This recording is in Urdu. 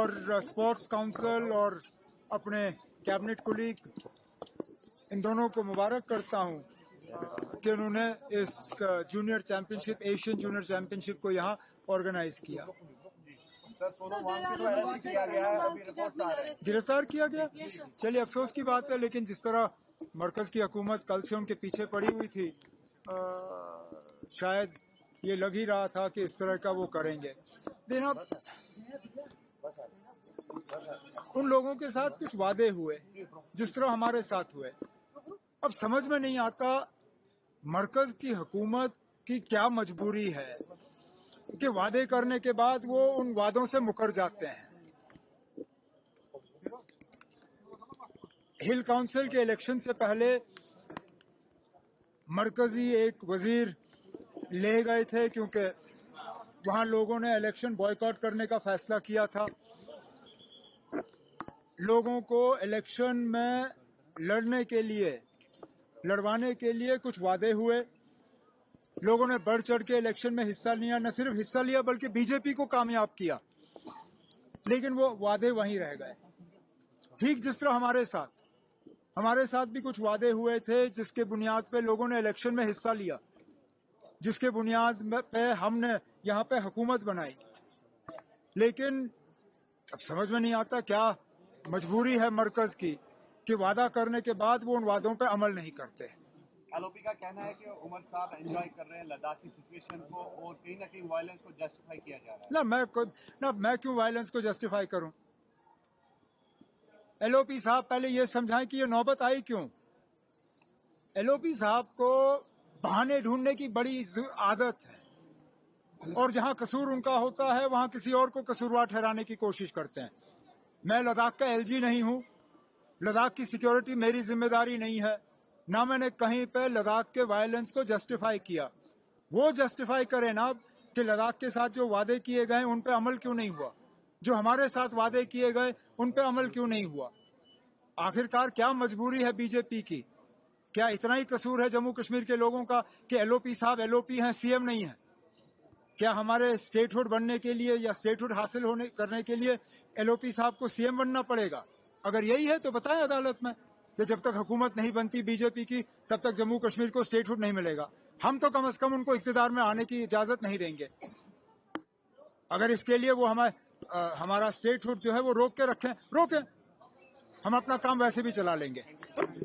اور اسپورٹس کاؤنسل اور اپنے کیبنٹ کولیگ ان دونوں کو مبارک کرتا ہوں کہ انہوں نے اس جونیئر چیمپئن شپ ایشین جونیئر چیمپئن شپ کو یہاں آرگنائز کیا. گرفتار کیا گیا. چلیے افسوس کی بات ہے، لیکن جس طرح مرکز کی حکومت کل سے ان کے پیچھے پڑی ہوئی تھی، شاید یہ لگ ہی رہا تھا کہ اس طرح کا وہ کریں گے. جناب ان لوگوں کے ساتھ کچھ وعدے ہوئے جس طرح ہمارے ساتھ ہوئے. اب سمجھ میں نہیں آتا مرکز کی حکومت کی کیا مجبوری ہے کہ وعدے کرنے کے بعد وہ ان وعدوں سے مکر جاتے ہیں. ہل کاؤنسل کے الیکشن سے پہلے مرکزی ایک وزیر لے گئے تھے کیونکہ وہاں لوگوں نے الیکشن بائیکاٹ کرنے کا فیصلہ کیا تھا. لوگوں کو الیکشن میں لڑوانے کے لیے کچھ وعدے ہوئے. لوگوں نے بڑھ چڑھ کے الیکشن میں حصہ لیا، نہ صرف حصہ لیا بلکہ بی جے پی کو کامیاب کیا، لیکن وہ وعدے وہیں رہ گئے. ٹھیک جس طرح ہمارے ساتھ بھی کچھ وعدے ہوئے تھے جس کے بنیاد پہ لوگوں نے الیکشن میں حصہ لیا، جس کے بنیاد پہ ہم نے یہاں پہ حکومت بنائی. لیکن اب سمجھ میں نہیں آتا کیا مجبوری ہے مرکز کی کہ وعدہ کرنے کے بعد وہ ان وعدوں پہ عمل نہیں کرتے. ایل او پی کا کہنا ہے کہ عمر صاحب انجوائے کر رہے ہیں لداخ کی سچویشن کو اور کہیں نہ کہیں وائلنس کو جسٹیفائی کیا جا رہا ہے. نہ میں کیوں وائلنس کو جسٹیفائی کروں؟ ایل او پی صاحب پہلے یہ سمجھائیں کہ یہ نوبت آئی کیوں. ایل او پی صاحب کو بہانے ڈھونڈنے کی بڑی عادت ہے، اور جہاں قصور ان کا ہوتا ہے وہاں کسی اور کو قصوروار ٹھہرانے کی کوشش کرتے ہیں. میں لداخ کا ایل جی نہیں ہوں، لداخ کی سیکیورٹی میری ذمہ داری نہیں ہے، نہ میں نے کہیں پہ لداخ کے وائلنس کو جسٹیفائی کیا. وہ جسٹیفائی کرے نا کہ لداخ کے ساتھ جو وعدے کیے گئے ان پہ عمل کیوں نہیں ہوا، جو ہمارے ساتھ وعدے کیے گئے ان پہ عمل کیوں نہیں ہوا. آخرکار کیا مجبوری ہے بی جے پی کی؟ کیا اتنا ہی قصور ہے جموں کشمیر کے لوگوں کا کہ ایل او پی صاحب ایل او پی ہیں، سی ایم نہیں ہیں؟ کیا ہمارے اسٹیٹ ہوڈ بننے کے لیے یا اسٹیٹ ہوڈ حاصل کرنے کے لیے ایل او پی صاحب کو سی ایم بننا پڑے گا؟ اگر یہی ہے تو بتائیں عدالت میں کہ جب تک حکومت نہیں بنتی بی جے پی کی تب تک جموں کشمیر کو اسٹیٹ ہوڈ نہیں ملے گا. ہم تو کم از کم ان کو اقتدار میں آنے کی اجازت نہیں دیں گے. اگر اس کے لیے وہ ہمارا اسٹیٹ ہوڈ جو ہے وہ روک کے رکھیں، روکیں، ہم اپنا کام ویسے بھی چلا لیں گے.